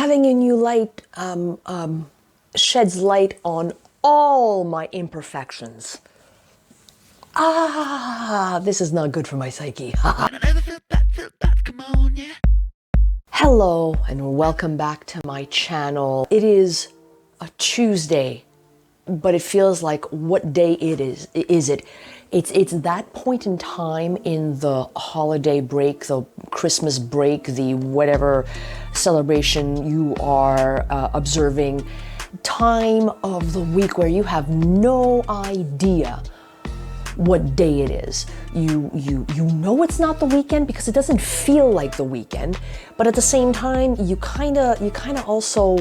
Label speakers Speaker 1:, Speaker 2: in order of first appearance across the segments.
Speaker 1: having a new light sheds light on all my imperfections. This is not good for my psyche. Hello and welcome back to my channel. It is a Tuesday, but it feels like what day it is. Is it? It's that point in time in the holiday break, the Christmas break, the whatever celebration you are observing, time of the week where you have no idea what day it is. You know it's not the weekend because it doesn't feel like the weekend, but at the same time you kind of also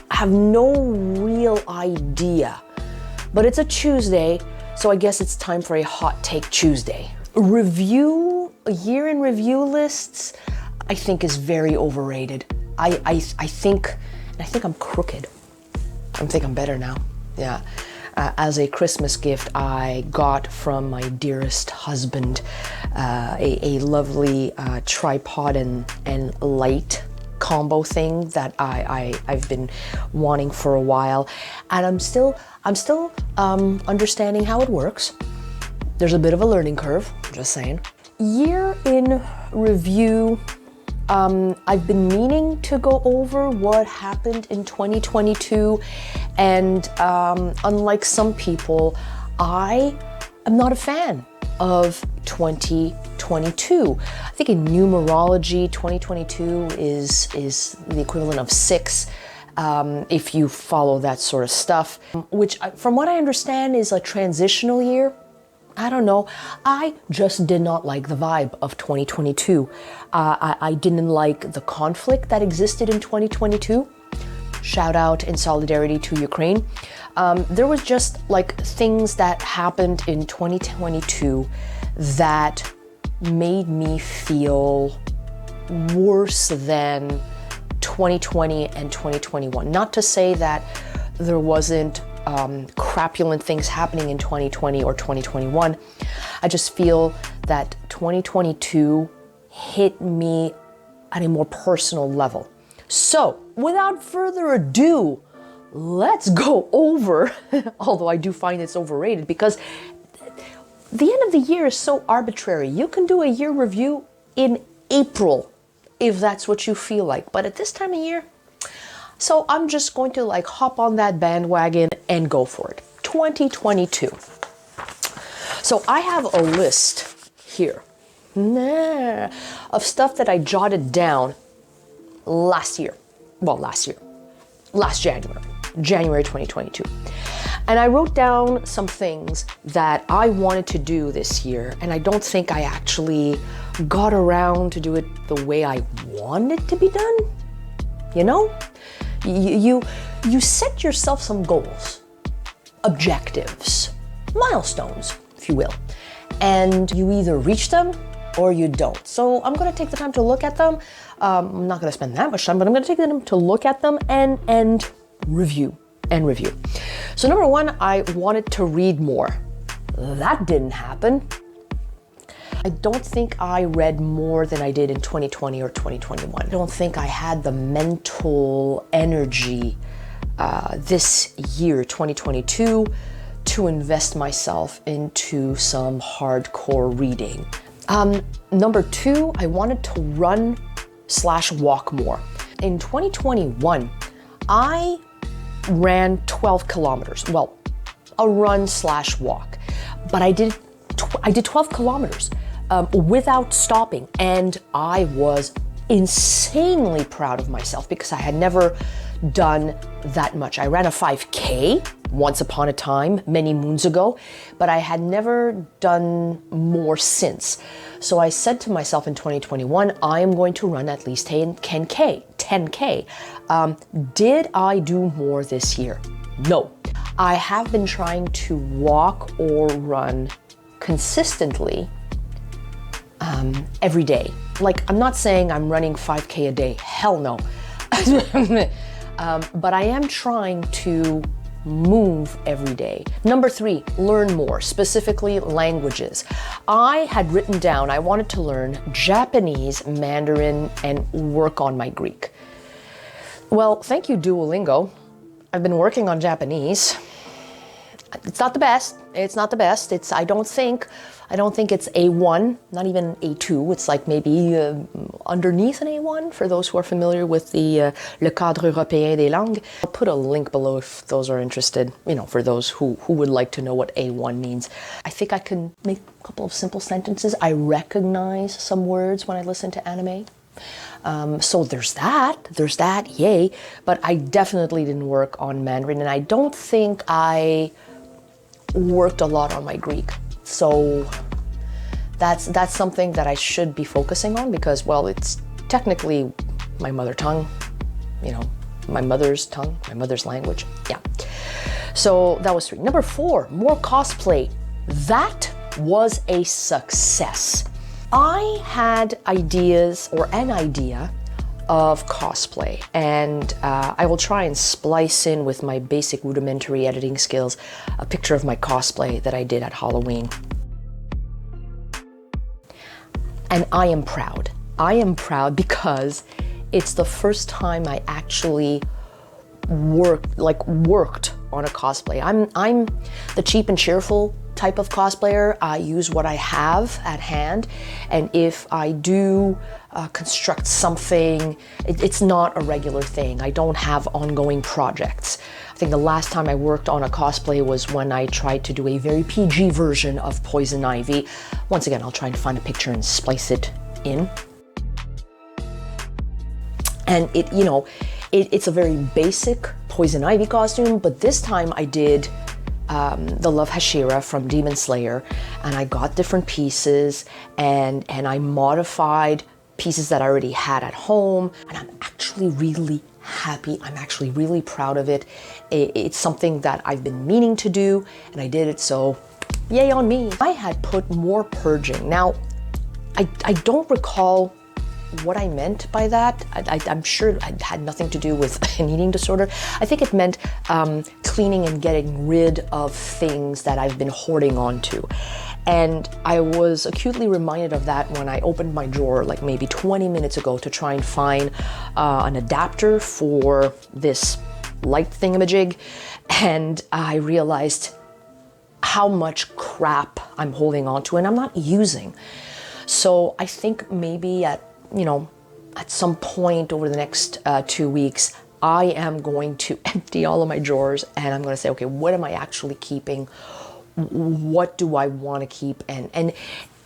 Speaker 1: have no real idea. But it's a Tuesday, so I guess it's time for a hot take Tuesday. Year in review lists, I think is very overrated. I think I'm crooked. I think I'm better now. Yeah. As a Christmas gift, I got from my dearest husband a lovely tripod and light combo thing that I've been wanting for a while, and I'm still understanding how it works. There's a bit of a learning curve, just saying. Year in review. I've been meaning to go over what happened in 2022, and unlike some people, I am not a fan of 2022. I think in numerology, 2022 is the equivalent of 6, if you follow that sort of stuff, which from what I understand is a transitional year. I don't know. I just did not like the vibe of 2022. I didn't like the conflict that existed in 2022. Shout out in solidarity to Ukraine. There was just like things that happened in 2022 that made me feel worse than 2020 and 2021. Not to say that there wasn't crapulent things happening in 2020 or 2021. I just feel that 2022 hit me at a more personal level. So, without further ado, let's go over, although I do find it's overrated because the end of the year is so arbitrary. You can do a year review in April if that's what you feel like, but at this time of year, so I'm just going to like hop on that bandwagon and go for it. 2022. So I have a list here of stuff that I jotted down last January 2022. And I wrote down some things that I wanted to do this year, and I don't think I actually got around to do it the way I wanted it to be done. You know? You set yourself some goals, objectives, milestones, if you will, and you either reach them or you don't. So I'm going to take the time to look at them. I'm not going to spend that much time, but I'm going to take the time to look at them and review. So number one, I wanted to read more. That didn't happen. I don't think I read more than I did in 2020 or 2021. I don't think I had the mental energy this year, 2022, to invest myself into some hardcore reading. Number two, I wanted to run/walk more. In 2021, I ran 12 kilometers. Well, a run/walk, but I did 12 kilometers. Without stopping, and I was insanely proud of myself because I had never done that much. I ran a 5K once upon a time, many moons ago, but I had never done more since. So I said to myself in 2021, I am going to run at least 10K. Did I do more this year? No. I have been trying to walk or run consistently every day. Like, I'm not saying I'm running 5K a day. Hell no. But I am trying to move every day. Number 3, learn more, specifically languages. I had written down I wanted to learn Japanese, Mandarin, and work on my Greek. Well, thank you, Duolingo. I've been working on Japanese. It's not the best. It's not the best. I don't think it's A1, not even A2. It's like maybe underneath an A1 for those who are familiar with the Le Cadre Européen des Langues. I'll put a link below if those are interested, for those who would like to know what A1 means. I think I can make a couple of simple sentences. I recognize some words when I listen to anime. So there's that, yay. But I definitely didn't work on Mandarin, and I don't think I worked a lot on my Greek. So that's something that I should be focusing on because, well, it's technically my mother tongue, my mother's tongue, my mother's language. Yeah. So that was 3. Number 4, more cosplay. That was a success. I had an idea of cosplay, and I will try and splice in with my basic rudimentary editing skills a picture of my cosplay that I did at Halloween. And I am proud. I am proud because it's the first time I actually worked on a cosplay. I'm the cheap and cheerful type of cosplayer. I use what I have at hand, and if I do construct something, it's not a regular thing. I don't have ongoing projects. I think the last time I worked on a cosplay was when I tried to do a very PG version of Poison Ivy. Once again, I'll try to find a picture and splice it in. And it's a very basic Poison Ivy costume, but this time I did the Love Hashira from Demon Slayer, and I got different pieces and I modified pieces that I already had at home, and I'm actually really happy. I'm actually really proud of it. It's something that I've been meaning to do, and I did it, so yay on me. I had put more purging. Now, I don't recall what I meant by that. I'm sure it had nothing to do with an eating disorder. I think it meant cleaning and getting rid of things that I've been hoarding onto. And I was acutely reminded of that when I opened my drawer like maybe 20 minutes ago to try and find an adapter for this light thingamajig. And I realized how much crap I'm holding onto and I'm not using. So I think maybe at some point over the next 2 weeks, I am going to empty all of my drawers and I'm going to say, okay, what am I actually keeping? What do I want to keep? And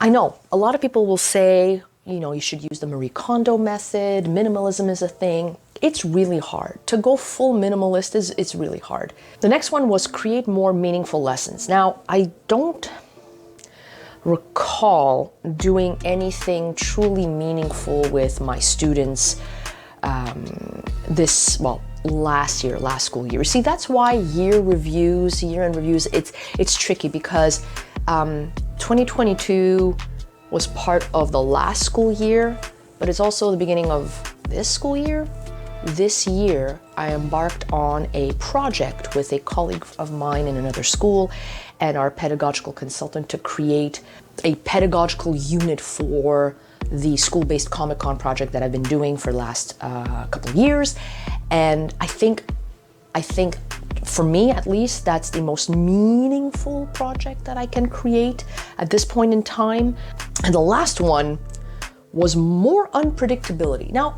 Speaker 1: I know a lot of people will say, you should use the Marie Kondo method. Minimalism is a thing. It's really hard. To go full minimalist it's really hard. The next one was create more meaningful lessons. Now, I don't recall doing anything truly meaningful with my students last school year. See, that's why year-end reviews, it's tricky because 2022 was part of the last school year, but it's also the beginning of this school year. This year, I embarked on a project with a colleague of mine in another school and our pedagogical consultant to create a pedagogical unit for the school-based Comic-Con project that I've been doing for the last couple of years. And I think for me at least, that's the most meaningful project that I can create at this point in time. And the last one was more unpredictability. Now,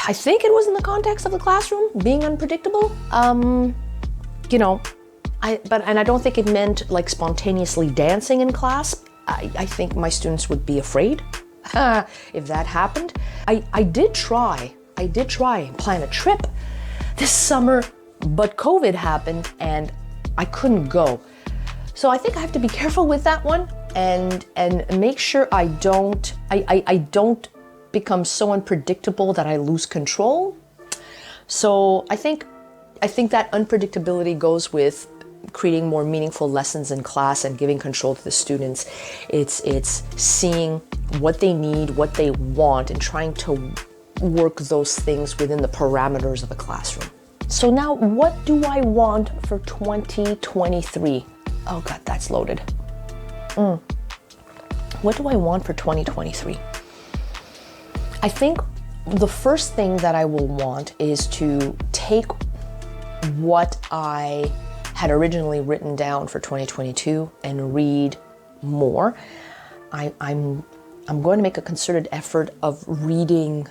Speaker 1: I think it was in the context of the classroom, being unpredictable. And I don't think it meant like spontaneously dancing in class. I think my students would be afraid if that happened. I did try and plan a trip this summer, but COVID happened and I couldn't go. So I think I have to be careful with that one and make sure I don't become so unpredictable that I lose control. So I think that unpredictability goes with creating more meaningful lessons in class and giving control to the students. It's seeing what they need, what they want, and trying to work those things within the parameters of a classroom. So now, what do I want for 2023? Oh God, that's loaded. What do I want for 2023? I think The first thing that I will want is to take what I had originally written down for 2022 and read more. I'm going to make a concerted effort of reading.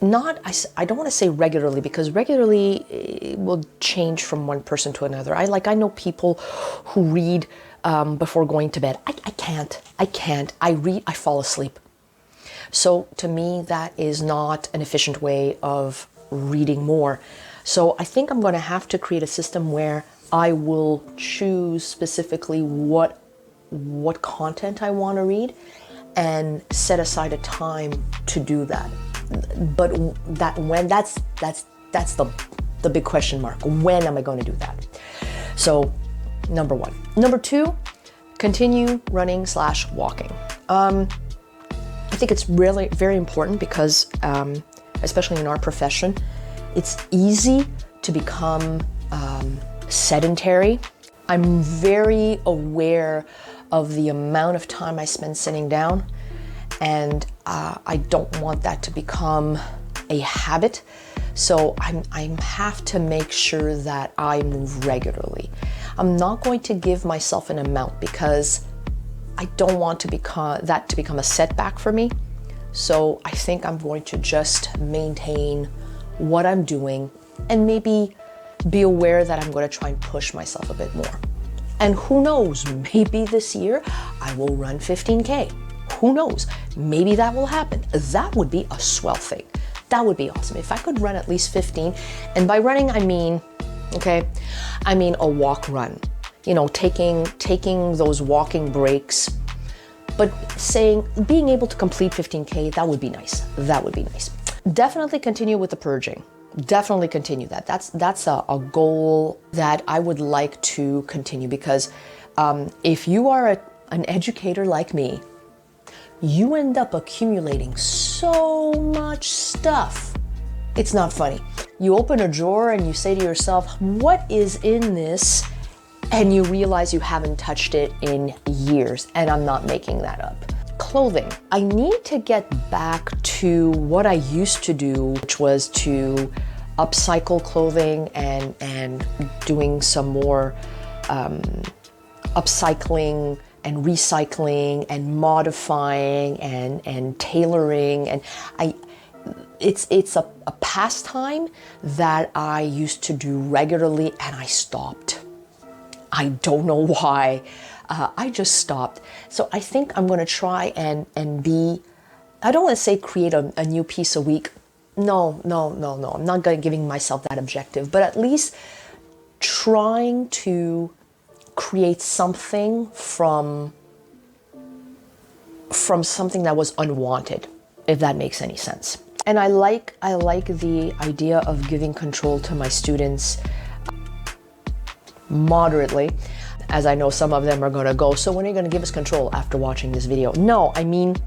Speaker 1: I don't want to say regularly, because regularly it will change from one person to another. I know people who read before going to bed. I can't. I read, I fall asleep. So to me, that is not an efficient way of reading more. So I think I'm going to have to create a system where I will choose specifically what content I want to read and set aside a time to do that. But that's the big question mark. When am I going to do that? So number one. Number two, continue running / walking. I think it's really very important because, especially in our profession, it's easy to become sedentary. I'm very aware of the amount of time I spend sitting down, and I don't want that to become a habit. So I have to make sure that I move regularly. I'm not going to give myself an amount because I don't want to become a setback for me. So I think I'm going to just maintain what I'm doing and maybe be aware that I'm going to try and push myself a bit more. And who knows, maybe this year I will run 15K. Who knows? Maybe that will happen. That would be a swell thing. That would be awesome. If I could run at least 15, and by running I mean a walk run. You know, taking those walking breaks, but being able to complete 15K, that would be nice. That would be nice. Definitely continue with the purging. Definitely continue that. That's a goal that I would like to continue, because if you are an educator like me, you end up accumulating so much stuff. It's not funny. You open a drawer and you say to yourself, what is in this? And you realize you haven't touched it in years, and I'm not making that up. Clothing. I need to get back to what I used to do, which was to upcycle clothing and doing some more upcycling and recycling and modifying and tailoring. And it's a pastime that I used to do regularly, and I stopped. I don't know why. I just stopped. So I think I'm going to try and be, I don't want to say create a new piece a week. No. I'm not giving myself that objective, but at least trying to create something from something that was unwanted, if that makes any sense. And I like the idea of giving control to my students moderately, as I know some of them are going to go, so when are you going to give us control after watching this video? No, I mean,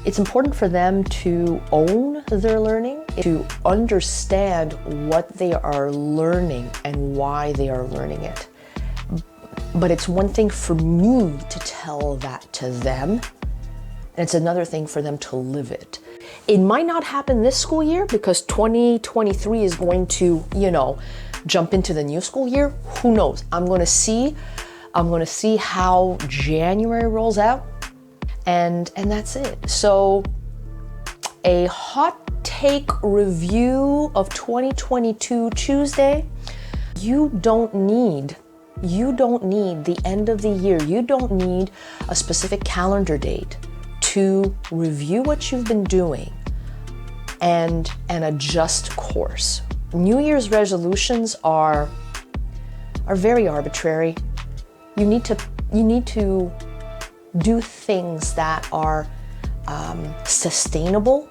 Speaker 1: it's important for them to own their learning, to understand what they are learning and why they are learning it. But it's one thing for me to tell that to them, and it's another thing for them to live it. It might not happen this school year because 2023 is going to, jump into the new school year. Who knows? I'm going to see how January rolls out, and that's it. So a hot take review of 2022 Tuesday. You don't need the end of the year. You don't need a specific calendar date to review what you've been doing and adjust course. New Year's resolutions are very arbitrary. You need to do things that are sustainable.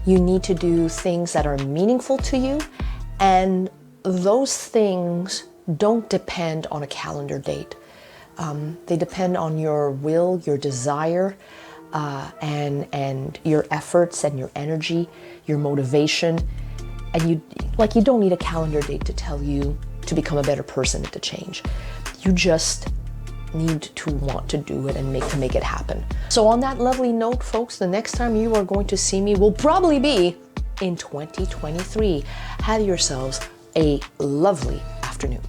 Speaker 1: You need to do things that are meaningful to you, and those things don't depend on a calendar date. They depend on your will, your desire, and your efforts and your energy, your motivation. And you don't need a calendar date to tell you to become a better person and to change. You just need to want to do it and make it happen. So on that lovely note, folks, the next time you are going to see me will probably be in 2023. Have yourselves a lovely afternoon.